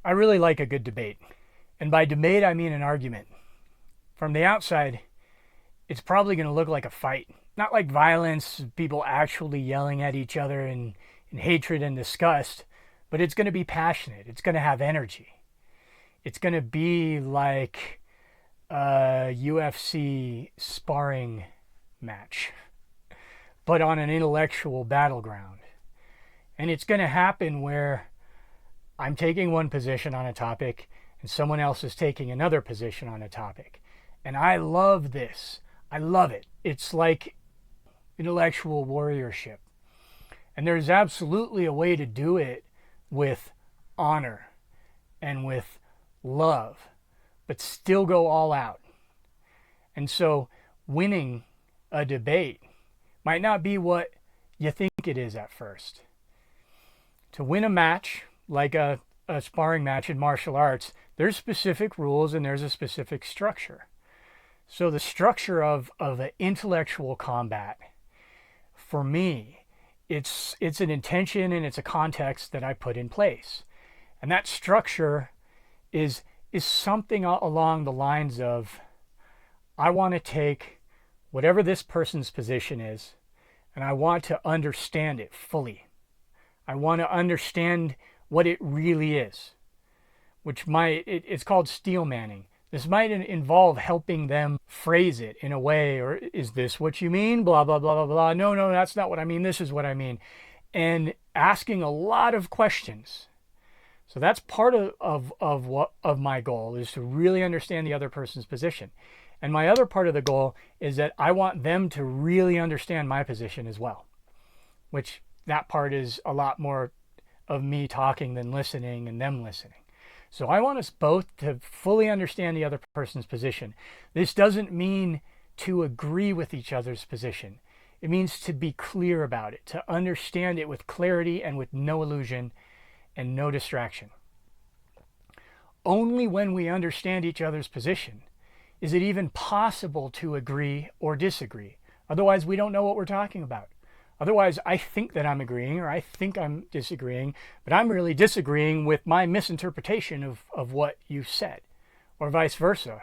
I really like a good debate. And by debate, I mean an argument. From the outside, it's probably going to look like a fight. Not like violence, people actually yelling at each other in hatred and disgust, but it's going to be passionate. It's going to have energy. It's going to be like a UFC sparring match, but on an intellectual battleground. And it's going to happen where I'm taking one position on a topic and someone else is taking another position on a topic. And I love this. I love it. It's like intellectual warriorship. And there's absolutely a way to do it with honor and with love, but still go all out. And so winning a debate might not be what you think it is at first. To win a match, like a sparring match in martial arts, there's specific rules and there's a specific structure. So the structure of an intellectual combat, for me, it's an intention and it's a context that I put in place. And that structure is something along the lines of, I want to take whatever this person's position is and I want to understand it fully. I want to understand what it really is, which it's called steel manning. This might involve helping them phrase it in a way, or is this what you mean? Blah, blah, blah, blah, blah. No, that's not what I mean. This is what I mean. And asking a lot of questions. So that's part of my goal, is to really understand the other person's position. And my other part of the goal is that I want them to really understand my position as well, which that part is a lot more of me talking than listening and them listening. So I want us both to fully understand the other person's position. This doesn't mean to agree with each other's position. It means to be clear about it, to understand it with clarity and with no illusion and no distraction. Only when we understand each other's position is it even possible to agree or disagree. Otherwise, we don't know what we're talking about. Otherwise, I think that I'm agreeing or I think I'm disagreeing, but I'm really disagreeing with my misinterpretation of what you said, or vice versa.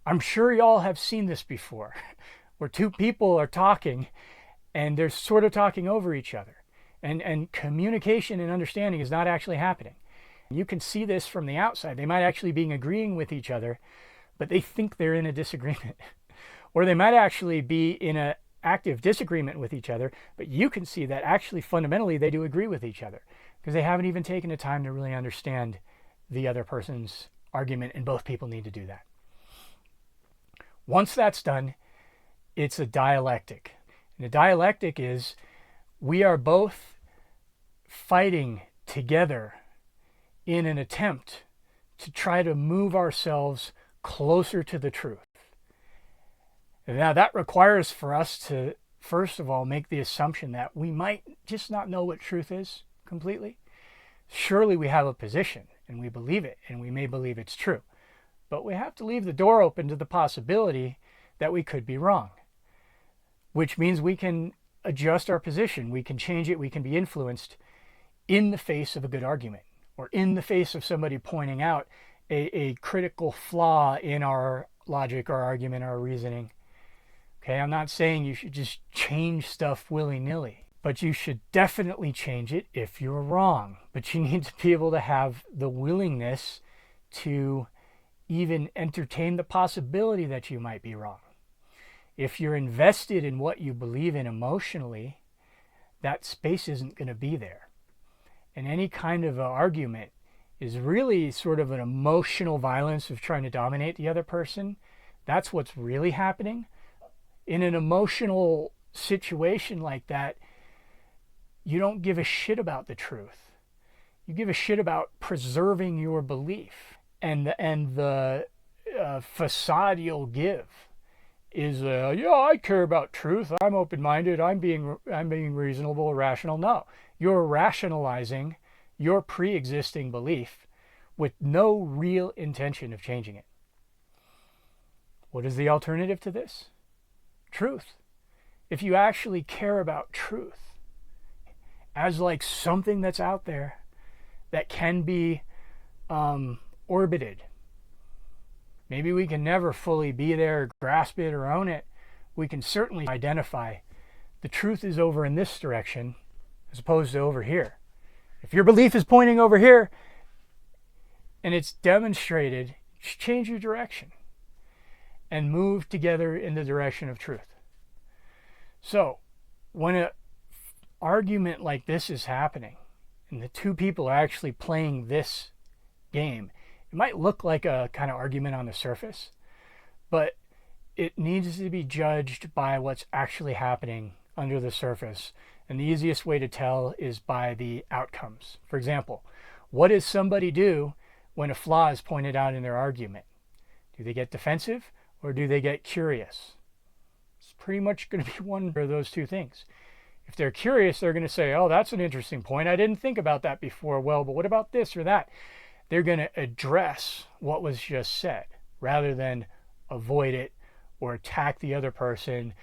I'm sure y'all have seen this before, where two people are talking and they're sort of talking over each other, and communication and understanding is not actually happening. You can see this from the outside. They might actually be agreeing with each other, but they think they're in a disagreement. Or they might actually be in an active disagreement with each other, but you can see that actually fundamentally they do agree with each other because they haven't even taken the time to really understand the other person's argument, and both people need to do that. Once that's done, it's a dialectic. And the dialectic is we are both fighting together in an attempt to try to move ourselves closer to the truth. Now, that requires for us to, first of all, make the assumption that we might just not know what truth is completely. Surely we have a position, and we believe it, and we may believe it's true. But we have to leave the door open to the possibility that we could be wrong, which means we can adjust our position, we can change it, we can be influenced in the face of a good argument, or in the face of somebody pointing out a critical flaw in our logic or argument or reasoning. Okay, I'm not saying you should just change stuff willy-nilly, but you should definitely change it if you're wrong. But you need to be able to have the willingness to even entertain the possibility that you might be wrong. If you're invested in what you believe in emotionally, that space isn't going to be there. And any kind of argument is really sort of an emotional violence of trying to dominate the other person. That's what's really happening. In an emotional situation like that, you don't give a shit about the truth. You give a shit about preserving your belief. And the facade you'll give is, yeah, I care about truth. I'm open-minded. I'm being reasonable, rational. No, you're rationalizing your pre-existing belief with no real intention of changing it. What is the alternative to this? Truth. If you actually care about truth as like something that's out there that can be orbited. Maybe we can never fully be there, grasp it, or own it. We can certainly identify the truth is over in this direction as opposed to over here. If your belief is pointing over here and it's demonstrated, just change your direction and move together in the direction of truth. So when an argument like this is happening and the two people are actually playing this game, it might look like a kind of argument on the surface, but it needs to be judged by what's actually happening under the surface. And the easiest way to tell is by the outcomes. For example, what does somebody do when a flaw is pointed out in their argument? Do they get defensive or do they get curious? It's pretty much going to be one of those two things. If they're curious, they're going to say, oh, that's an interesting point. I didn't think about that before. Well, but what about this or that? They're going to address what was just said rather than avoid it or attack the other person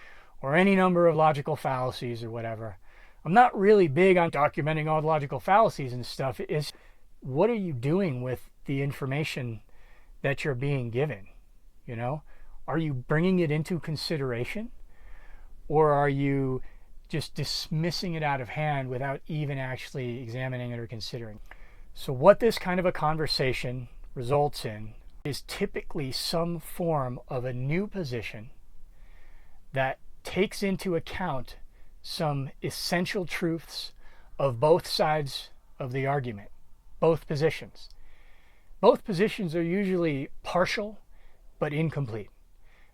or any number of logical fallacies or whatever. I'm not really big on documenting all the logical fallacies and stuff. It's what are you doing with the information that you're being given? You know, are you bringing it into consideration or are you just dismissing it out of hand without even actually examining it or considering? So what this kind of a conversation results in is typically some form of a new position that takes into account some essential truths of both sides of the argument, both positions. Both positions are usually partial but incomplete.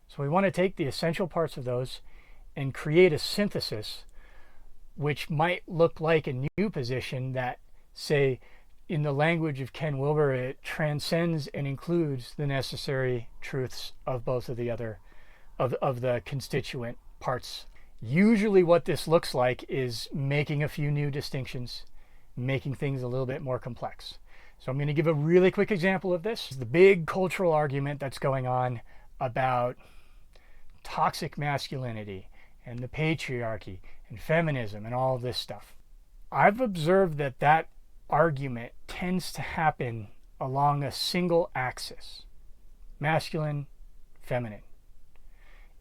So we want to take the essential parts of those and create a synthesis which might look like a new position that, say, in the language of Ken Wilber, it transcends and includes the necessary truths of both of the other, of the constituent parts. Usually what this looks like is making a few new distinctions, making things a little bit more complex. So I'm going to give a really quick example of this. The big cultural argument that's going on about toxic masculinity and the patriarchy and feminism and all of this stuff. I've observed that that argument tends to happen along a single axis, masculine, feminine.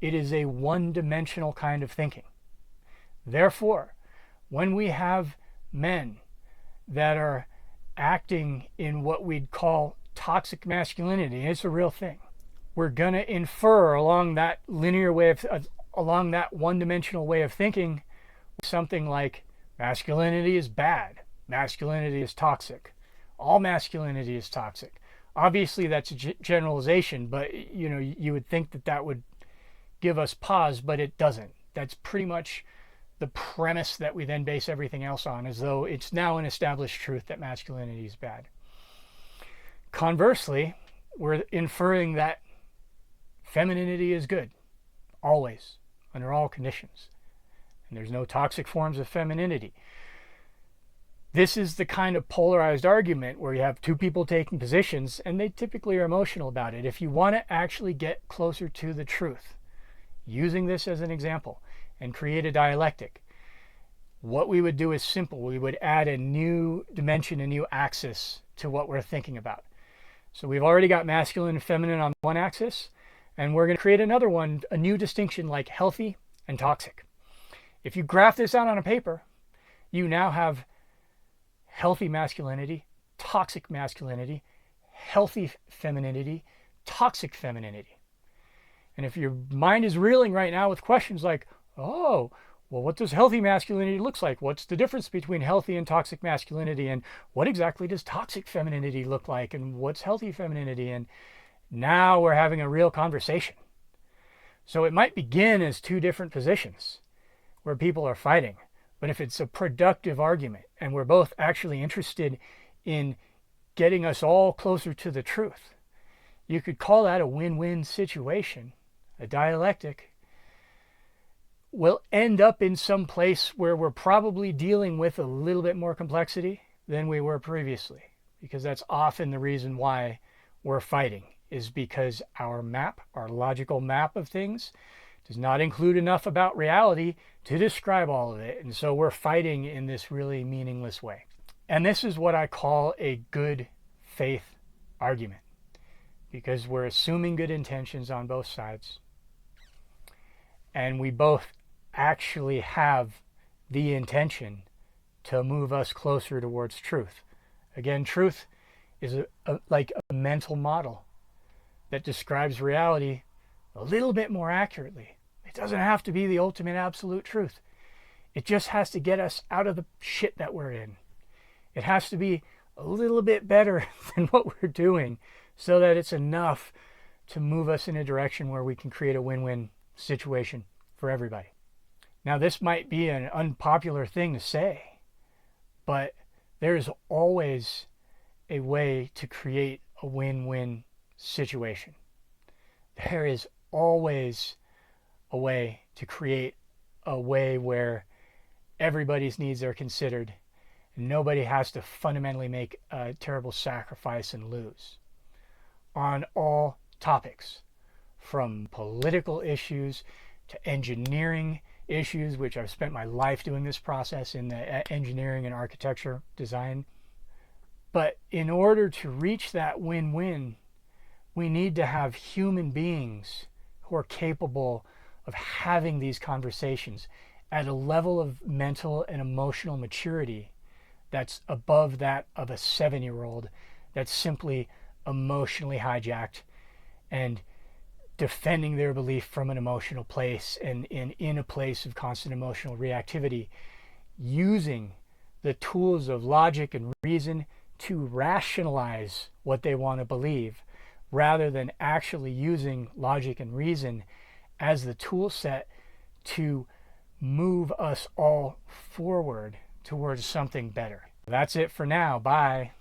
It is a one-dimensional kind of thinking. Therefore, when we have men that are acting in what we'd call toxic masculinity, it's a real thing. We're going to infer along that linear way along that one-dimensional way of thinking something like masculinity is bad, masculinity is toxic, all masculinity is toxic. Obviously that's a generalization, but you know, you would think that that would give us pause, but it doesn't. That's pretty much the premise that we then base everything else on, as though it's now an established truth that masculinity is bad. Conversely, we're inferring that femininity is good, always, under all conditions. And there's no toxic forms of femininity. This is the kind of polarized argument where you have two people taking positions and they typically are emotional about it. If you want to actually get closer to the truth, using this as an example and create a dialectic, what we would do is simple. We would add a new dimension, a new axis to what we're thinking about. So we've already got masculine and feminine on one axis, and we're going to create another one, a new distinction like healthy and toxic. If you graph this out on a paper, you now have healthy masculinity, toxic masculinity, healthy femininity, toxic femininity. And if your mind is reeling right now with questions like, oh, well, what does healthy masculinity look like? What's the difference between healthy and toxic masculinity? And what exactly does toxic femininity look like? And what's healthy femininity? And now we're having a real conversation. So it might begin as two different positions where people are fighting. But if it's a productive argument and we're both actually interested in getting us all closer to the truth, you could call that a win-win situation. A dialectic will end up in some place where we're probably dealing with a little bit more complexity than we were previously, because that's often the reason why we're fighting, is because our map, our logical map of things, does not include enough about reality to describe all of it. And so we're fighting in this really meaningless way. And this is what I call a good faith argument, because we're assuming good intentions on both sides, and we both actually have the intention to move us closer towards truth. Again, truth is like a mental model that describes reality a little bit more accurately. It doesn't have to be the ultimate absolute truth. It just has to get us out of the shit that we're in. It has to be a little bit better than what we're doing so that it's enough to move us in a direction where we can create a win-win situation for everybody. Now, this might be an unpopular thing to say, but there's always a way to create a win-win situation. There is always a way to create a way where everybody's needs are considered and nobody has to fundamentally make a terrible sacrifice and lose on all topics, from political issues to engineering issues, which I've spent my life doing this process in the engineering and architecture design. But in order to reach that win-win, we need to have human beings who are capable of having these conversations at a level of mental and emotional maturity that's above that of a 7-year-old that's simply emotionally hijacked and defending their belief from an emotional place and in a place of constant emotional reactivity, using the tools of logic and reason to rationalize what they want to believe, rather than actually using logic and reason as the tool set to move us all forward towards something better. That's it for now. Bye.